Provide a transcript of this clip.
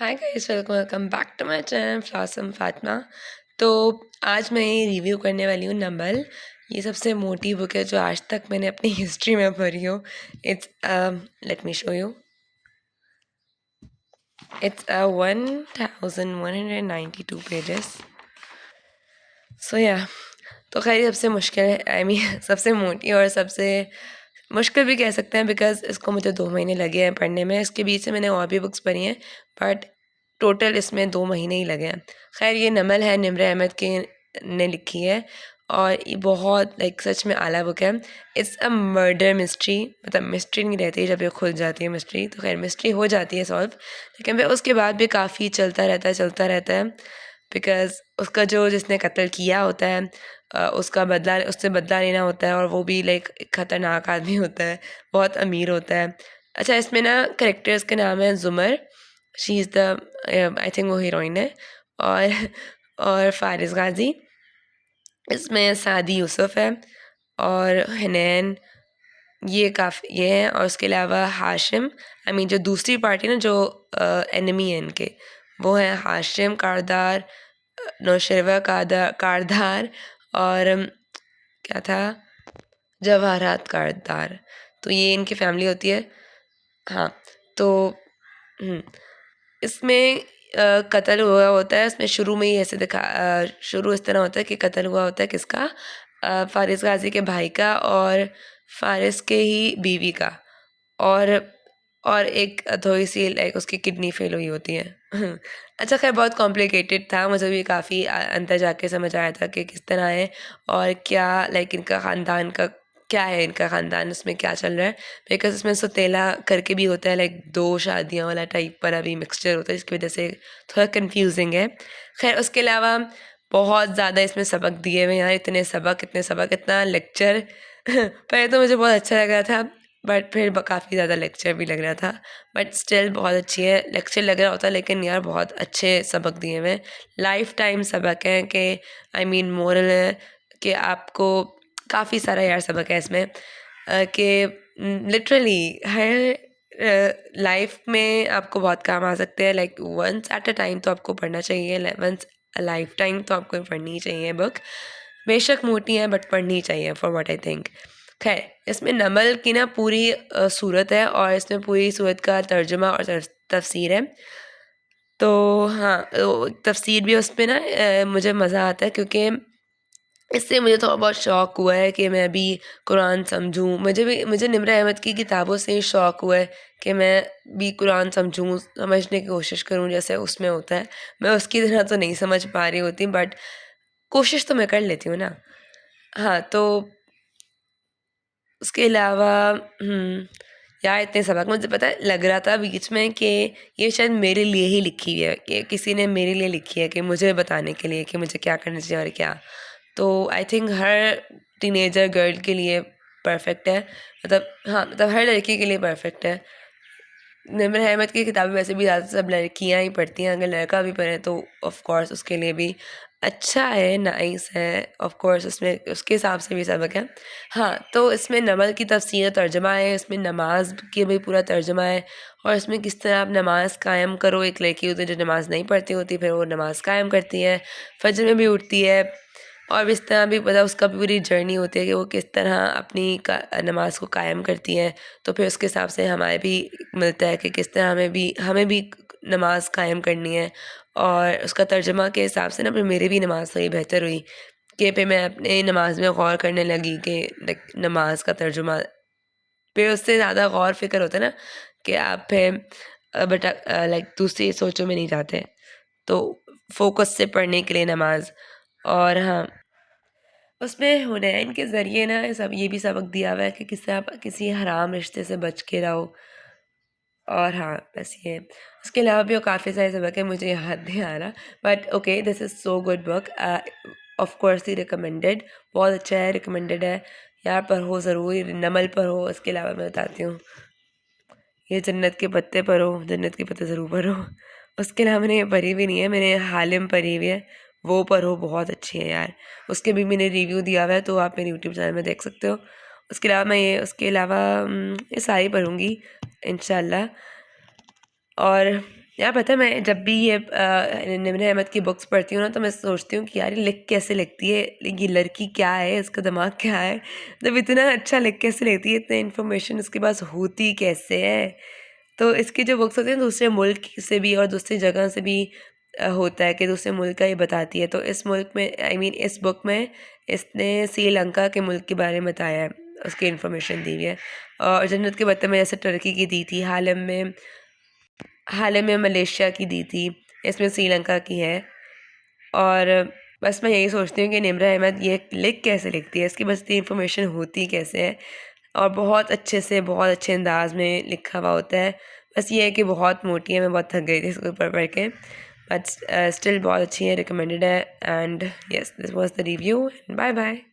Hi guys, welcome back to my channel Flossom Fatima. तो आज मैं रिव्यू करने वाली हूँ नमल। ये सबसे मोटी बुक है जो आज तक मैंने अपनी हिस्ट्री में पढ़ी हो। It's let me show you. It's 1192 pages. So या तो खैर ये सबसे मुश्किल है, आई मीन सबसे मोटी और सबसे मुश्किल भी कह सकते हैं, बिकॉज इसको मुझे 2 महीने लगे हैं पढ़ने में। इसके बीच से मैंने और भी बुक्स पढ़ी हैं, बट टोटल इसमें 2 महीने ही लगे हैं। खैर ये नमल है, निम्र अहमद के ने लिखी है और ये बहुत सच में आला बुक है। इट्स अ मर्डर मिस्ट्री, मतलब मिस्ट्री नहीं रहती जब ये खुल जाती है मिस्ट्री, तो खैर मिस्ट्री हो जाती है सॉल्व, लेकिन फिर उसके बाद भी काफ़ी चलता रहता है बिकॉज़ उसका जो जिसने कत्ल किया होता है उससे बदला लेना होता है, और वो भी ख़तरनाक आदमी होता है, बहुत अमीर होता है। अच्छा, इसमें ना करेक्टर्स के नाम है ज़ुमर, she is the I think वो हीरोइन है, और फ़ारिज़ गाज़ी, इसमें सादी यूसुफ़ है, और हनैन, ये हैं। और उसके अलावा हाशिम, आई मीन जो दूसरी पार्टी ना, जो एनिमी है इनके, वो हैं हाशिम कारदार, नौशरवा कारदार, और क्या था, जवाहरात कारदार। तो ये इनकी फैमिली होती है। हाँ, तो इसमें कत्ल हुआ होता है। इसमें शुरू में ही ऐसे शुरू इस तरह होता है कि कत्ल हुआ होता है किसका, फ़ारिज़ गाज़ी के भाई का, और फ़ारिज़ के ही बीवी का, और एक थोड़ी सी उसकी किडनी फेल हुई होती है। अच्छा, खैर बहुत कॉम्प्लिकेटेड था, मुझे भी काफ़ी अंदर जाके समझ आया था कि किस तरह है और क्या इनका ख़ानदान का क्या है, इनका ख़ानदान उसमें क्या चल रहा है। बिकॉज इसमें सौतेला करके भी होता है, 2 शादियाँ वाला टाइप पर अभी मिक्सचर होता है, जिसकी वजह से थोड़ा कन्फ्यूजिंग है। खैर उसके अलावा बहुत ज़्यादा इसमें सबक दिए हुए हैं यार, इतने सबक इतना लेक्चर। पहले तो मुझे बहुत अच्छा लग रहा था, बट फिर काफ़ी ज़्यादा लेक्चर भी लग रहा था, बट स्टिल बहुत अच्छी है। लेक्चर लग रहा होता है लेकिन यार बहुत अच्छे सबक दिए हुए हैं, लाइफ टाइम सबक हैं कि आई मीन मोरल है कि आपको काफ़ी सारा यार सबक है इसमें, कि लिटरली हर लाइफ में आपको बहुत काम आ सकते हैं। वंस एट अ टाइम तो आपको पढ़ना चाहिए, वंस अ लाइफ टाइम तो आपको पढ़नी चाहिए बुक। बेशक मोटी है बट पढ़नी चाहिए, फॉर व्हाट आई थिंक। खैर इसमें नमल की ना पूरी सूरत है, और इसमें पूरी सूरत का तर्जुमा और तफसीर है। तो हाँ, तफसीर भी उसमें ना मुझे मज़ा आता है, क्योंकि इससे मुझे थोड़ा बहुत शौक़ हुआ है कि मैं भी कुरान समझूं। मुझे निम्र अहमद की किताबों से ही शौक़ हुआ है कि मैं भी कुरान समझूं, समझने की कोशिश करूं जैसे उसमें होता है। मैं उसकी तरह तो नहीं समझ पा रही होती, बट कोशिश तो मैं कर लेती हूँ ना। हाँ, तो उसके अलावा यार इतने सबक मुझे पता है, लग रहा था बीच में कि ये शायद मेरे लिए ही लिखी हुई है, कि किसी ने मेरे लिए लिखी है, कि मुझे बताने के लिए कि मुझे क्या करना चाहिए और क्या। तो I think her teenager girl के लिए परफेक्ट है, मतलब हाँ, मतलब हर लड़की के लिए परफेक्ट है। निम्र अहमद की किताबें वैसे भी ज़्यादा सब लड़कियां ही पढ़ती हैं, अगर लड़का भी पढ़े तो ऑफ कोर्स उसके लिए भी अच्छा है, नाइस है। ऑफ कोर्स उसमें उसके हिसाब से भी सबक है। हाँ, तो इसमें नमल की तफसीर तर्जुमा है, इसमें नमाज की भी पूरा तर्जुमा है, और इसमें किस तरह आप नमाज कायम करो। एक लड़की होती है जो नमाज नहीं पढ़ती होती, फिर वो नमाज कायम करती है, फजर में भी उठती है, और इस तरह भी पता उसका पूरी जर्नी होती है कि वो किस तरह अपनी नमाज को कायम करती हैं। तो फिर उसके हिसाब से हमारे भी मिलता है कि किस तरह हमें भी नमाज कायम करनी है। और उसका तर्जुमा के हिसाब से ना फिर मेरी भी नमाज थोड़ी बेहतर हुई, कि फिर मैं अपने नमाज में गौर करने लगी कि नमाज का तर्जुमा, फिर उससे ज़्यादा गौर फिक्र होता है ना, कि आप फिर बट दूसरी सोचों में नहीं जाते, तो फोकस से पढ़ने के लिए नमाज। और हाँ, उसमें हुनैन के ज़रिए ना ये भी सबक दिया हुआ है कि किससे आप किसी हराम रिश्ते से बच के रहो। और हाँ, बस ये उसके अलावा भी काफ़ी सारे सबक है, मुझे याद नहीं आ रहा, but okay, this is so good book, of course he recommended, बहुत अच्छा है, रिकमेंडेड है यार, पढ़ो ज़रूर, नमल पढ़ो। इसके अलावा मैं बताती हूँ, ये जन्नत के पत्ते पढ़ो, जन्नत के पत्ते ज़रूर पढ़ो। उसके अलावा मैंने ये पढ़ी भी नहीं है, मैंने हालिम पढ़ी हुई है, वो पढ़ो, बहुत अच्छी है यार। उसके भी मैंने रिव्यू दिया हुआ है, तो आप मेरे यूट्यूब चैनल में देख सकते हो। उसके अलावा ये सारी पढ़ूँगी इंशाल्लाह। और यार पता है मैं जब भी ये निम्र अहमद की बुक्स पढ़ती हूँ ना तो मैं सोचती हूँ कि यार ये लिख कैसे लिखती है, ये लड़की क्या है, इसका दिमाग क्या है, मतलब इतना अच्छा लिख कैसे लेती है, इतने इन्फॉर्मेशन इसके पास होती कैसे है। तो इसकी जो बुक्स होती हैं दूसरे मुल्क से भी और दूसरी जगह से भी होता है कि दूसरे मुल्क का ये बताती है। तो इस मुल्क में इस बुक में इसने श्रीलंका के मुल्क के बारे में बताया है, उसकी इन्फॉर्मेशन दी हुई है। और जन्नत के बत्तन में जैसे टर्की की दी थी, हाल ही में मलेशिया की दी थी, इसमें श्रीलंका की है। और बस मैं यही सोचती हूँ कि निम्रा अहमद ये लिख कैसे लिखती है, इसकी बस इतनी इन्फॉर्मेशन होती कैसे है, और बहुत अच्छे से बहुत अच्छे अंदाज में लिखा हुआ होता है। बस ये है कि बहुत मोटी है, मैं बहुत थक गई थी इसको पढ़ के, बट स्टिल बहुत अच्छी है, रिकमेंडेड है। And yes, this was the review, bye bye.